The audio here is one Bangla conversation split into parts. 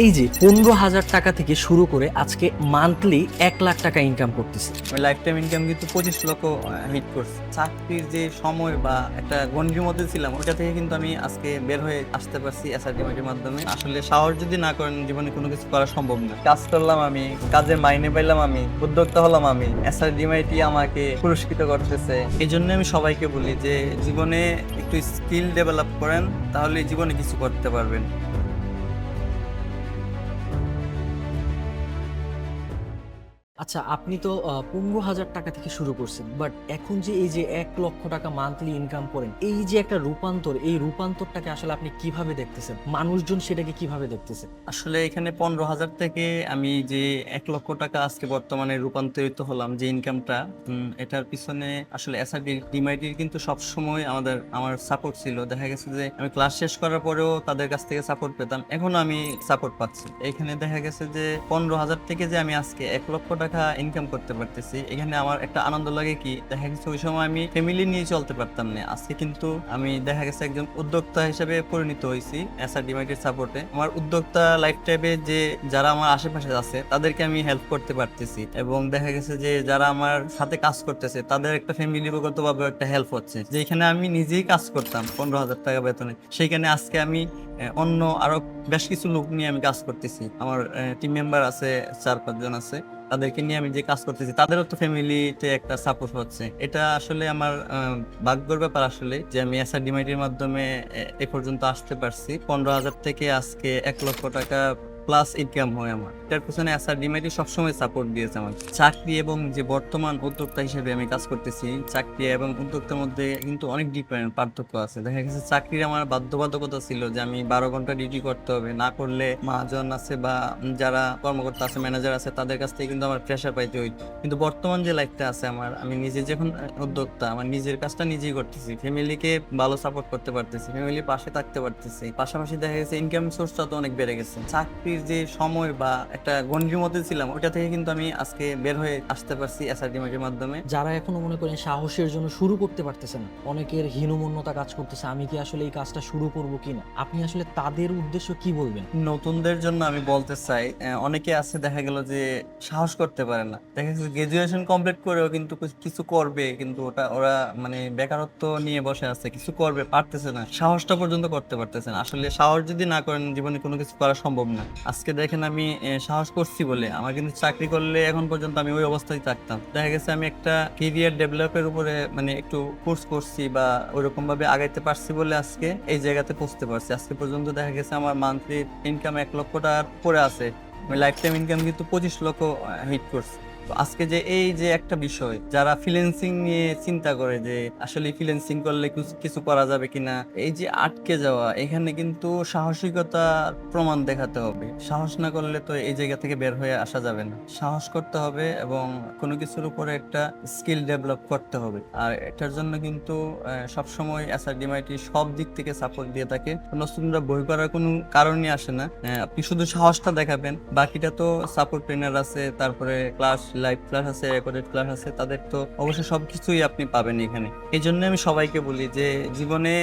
এই যে 15,000 টাকা থেকে শুরু করে আজকে মান্থলি 1 লাখ টাকা ইনকাম করতেছে। লাইফ টাইম ইনকাম কিন্তু 25 লক্ষ হিট করছে। চাকরির যে সময় বা একটা গণ্ডির মধ্যে ছিলাম, ওটা থেকে কিন্তু আমি আজকে বের হয়ে আসতে পারছি এসআরডিমাইটির মাধ্যমে। আসলে সাহস যদি না করেন জীবনে কোনো কিছু করা সম্ভব না। কাজ করলাম আমি, কাজের মাইনে পাইলাম আমি, উদ্যোক্তা হলাম আমি, এসআরডিমাইটি আমাকে পুরস্কৃত করতেছে। এই জন্য আমি সবাইকে বলি যে জীবনে একটু স্কিল ডেভেলপ করেন, তাহলে জীবনে কিছু করতে পারবেন। আচ্ছা, আপনি তো 15,000 টাকা থেকে শুরু করছেন, বাট এখন যে এই যে 1 লক্ষ টাকা মান্থলি ইনকাম করেন, এই যে একটা রূপান্তর, এই রূপান্তরটাকে আসলে আপনি কিভাবে দেখতেছেন? মানুষজন সেটাকে কিভাবে দেখতেছে? আসলে এখানে 15,000 থেকে আমি যে 1 লক্ষ টাকা আজকে বর্তমানে রূপান্তরিত হলাম, যে ইনকামটা, এটার পিছনে আসলে এসআরডি ডিমাইটির কিন্তু সবসময় আমার সাপোর্ট ছিল। দেখা গেছে যে আমি ক্লাস শেষ করার পরেও তাদের কাছ থেকে সাপোর্ট পেতাম, এখনো আমি সাপোর্ট পাচ্ছি। এখানে দেখা গেছে যে 15,000 থেকে যে আমি আজকে 1 লক্ষ টাকা ইনকাম করতে পারতেছি, এখানে আমার একটা আনন্দ লাগে। কি দেখা গেছে ওই সময় আমি ফ্যামিলি নিয়ে চলতে পারতাম না, আজকে কিন্তু আমি দেখা গেছে একজন উদ্যোক্তা হিসেবে পরিণত হয়েছি এসআর ডিমাইটের সাপোর্টে। আমার উদ্যোক্তা লাইফ টাইমে যে যারা আমার আশেপাশে আছে তাদেরকে আমি হেল্প করতে পারতেছি, এবং দেখা গেছে যে যারা আমার সাথে কাজ করতেছে তাদের একটা ফ্যামিলিগত ভাবে একটা হেল্প হচ্ছে। যেখানে আমি নিজেই কাজ করতাম 15,000 টাকা বেতনে, সেইখানে আজকে আমি অন্য আরো বেশ কিছু লোক নিয়ে আমি কাজ করতেছি। আমার টিম মেম্বার আছে, 4-5 জন আছে, তাদেরকে নিয়ে আমি যে কাজ করতেছি তাদেরও তো ফ্যামিলিতে একটা সাপোর্ট হচ্ছে। এটা আসলে আমার ভাগ্যের ব্যাপার আসলে, যে আমি এসআর ডিমাইটির মাধ্যমে এ পর্যন্ত আসতে পারছি। 15,000 থেকে আজকে 1 লক্ষ টাকা প্লাস ইনকাম হয় আমার। এটার পিছনে এসআর ডিমাইটি সবসময় সাপোর্ট দিয়েছে আমার। চাকরি এবং যে বর্তমান উদ্যোক্তা হিসেবে আমি কাজ করতেছি, চাকরি এবং উদ্যোক্তার মধ্যে কিন্তু অনেক ডিফারেন্ট পার্থক্য আছে। দেখা গেছে চাকরির আমার বাধ্যবাধকতা ছিল যে আমি 12 ঘন্টা ডিউটি করতে হবে, না করলে মহাজন আছে বা যারা কর্মকর্তা আছে, ম্যানেজার আছে, তাদের কাছ থেকে কিন্তু আমার প্রেশার পাইতে হইতো। কিন্তু বর্তমান যে লাইফটা আছে আমার, আমি নিজে যখন উদ্যোক্তা, আমার নিজের কাজটা নিজেই করতেছি, ফ্যামিলিকে ভালো সাপোর্ট করতে পারতেছি, ফ্যামিলির পাশে থাকতে পারতেছি। পাশাপাশি দেখা গেছে ইনকাম সোর্সটা তো অনেক বেড়ে গেছে। চাকরির যে সময় বা একটা গণ্ডির মধ্যে ছিলাম, ওটা থেকে কিন্তু আমি আজকে বের হয়ে আসতে পারছি এসআরডিমাইটির মাধ্যমে। যারা এখনো মনে করেন সাহসের জন্য শুরু করতে পারতেছে না, অনেকের হীনমন্যতা কাজ করতেছে, আমি কি আসলে এই কাজটা শুরু করব কিনা, আপনি আসলে তাদের উদ্দেশ্য কি বলবেন? নতুনদের জন্য আমি বলতে চাই, অনেকে আছে দেখা গেল যে সাহস করতে পারে না। দেখা যাচ্ছে গ্রাজুয়েশন কমপ্লিট করেও কিন্তু কিছু করবে, কিন্তু ওরা মানে বেকারত্ব নিয়ে বসে আছে, কিছু করবে পারতেছে না, সাহসটা পর্যন্ত করতে পারতেছে না। আসলে সাহস যদি না করেন জীবনে কোনো কিছু করা সম্ভব না। আজকে দেখেন আমি সাহস করছি বলে আমার কিন্তু চাকরি করলে এখন পর্যন্ত আমি ওই অবস্থায় থাকতাম। দেখা গেছে আমি একটা কেরিয়ার ডেভেলপের উপরে মানে একটু কোর্স করছি বা ওইরকম ভাবে আগাইতে পারছি বলে আজকে এই জায়গাতে পৌঁছতে পারছি। আজকে পর্যন্ত দেখা গেছে আমার মান্থলি ইনকাম 1 লক্ষ টাকার উপরে আছে। লাইফ টাইম ইনকাম কিন্তু 25 লক্ষ হিট করছে। তো আজকে যে এই যে একটা বিষয়, যারা ফ্রিল্যান্সিং নিয়ে চিন্তা করে যে আসলে ফ্রিল্যান্সিং করলে কিছু করা যাবে কিনা, এই যে আটকে যাওয়া, এখানে কিন্তু সাহসিকতার প্রমাণ দেখাতে হবে। সাহস না করলে তো এই জায়গা থেকে বের হয়ে আসা যাবে না। সাহস করতে হবে এবং কোনো কিছুর উপরে একটা স্কিল ডেভেলপ করতে হবে। আর এটার জন্য কিন্তু সবসময় এসআরডিমাইটি সব দিক থেকে সাপোর্ট দিয়ে থাকে। নতুনরা বই করার কোনো কারণই আসে না। আপনি শুধু সাহসটা দেখাবেন, বাকিটা তো সাপোর্ট ট্রেনার আছে, তারপরে ক্লাস, লাইভ ক্লাস আছে, রেকর্ডেড ক্লাস আছে, তাদের তো অবশ্যই সবকিছুই আপনি পাবেন এখানে। এই জন্য আমি সবাইকে বলি যে জীবনে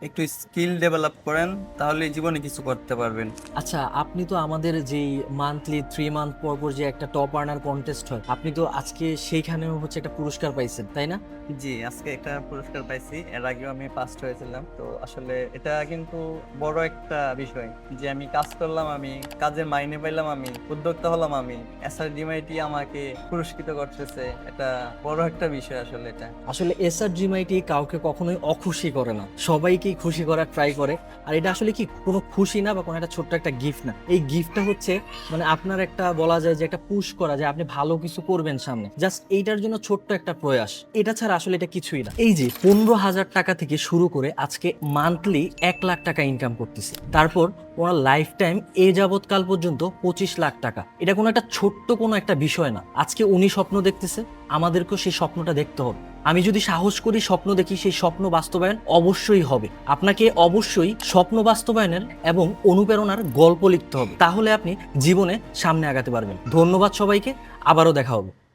একটু স্কিল ডেভেলপ করেন, তাহলে জীবনে কিছু করতে পারবেন। আচ্ছা, আপনি তো আমাদের যেই মান্থলি 3 মান্থ পর পর যে একটা টপ আর্নার কন্টেস্ট হয়, আপনি তো আজকে সেইখানেও হচ্ছে একটা পুরস্কার পাইছেন, তাই না? জি, আজকে একটা পুরস্কার পাইছি। এর আগেও আমি ফার্স্ট হয়েছিলাম। তো আসলে এটা কিন্তু বড় একটা বিষয় যে আমি কাজ করলাম, আমি কাজের মাইনে পাইলাম, আমি উদ্যোক্তা হলাম আমি, এসআরডিমাইটি আমাকে পুরস্কৃত করতেছে। এটা বড় একটা বিষয় আসলে। এটা আসলে এসআরজিমাইটি কাউকে কখনোই অখুশি করে না, সবাইকেই খুশি করার ট্রাই করে। আর এটা আসলে কি কোনো খুশি না বা কোনো একটা ছোট্ট একটা গিফট না, এই গিফটটা হচ্ছে মানে আপনার একটা বলা যায় যে একটা পুশ করা, যে আপনি ভালো কিছু করবেন সামনে, জাস্ট এইটার জন্য ছোট্ট একটা প্রয়াস। এটা ছাড়া আসলে এটা কিছুই না। এই যে 15,000 টাকা থেকে শুরু করে আজকে মান্থলি 1 লাখ টাকা ইনকাম করতেছে, তারপর ওনার লাইফ টাইম এ যাবৎকাল পর্যন্ত 25 লাখ টাকা। এটা কোনো একটা ছোট্ট কোনো একটা বিষয় না। আজকে উনি স্বপ্ন দেখতেছে, আমাদেরকেও সেই স্বপ্নটা দেখতে হবে। আমি যদি সাহস করি, স্বপ্ন দেখি, সেই স্বপ্ন বাস্তবায়ন অবশ্যই হবে। আপনাকে অবশ্যই স্বপ্ন বাস্তবায়নের এবং অনুপ্রেরণার গল্প লিখতে হবে, তাহলে আপনি জীবনে সামনে আগাতে পারবেন। ধন্যবাদ সবাইকে, আবারও দেখা হবে।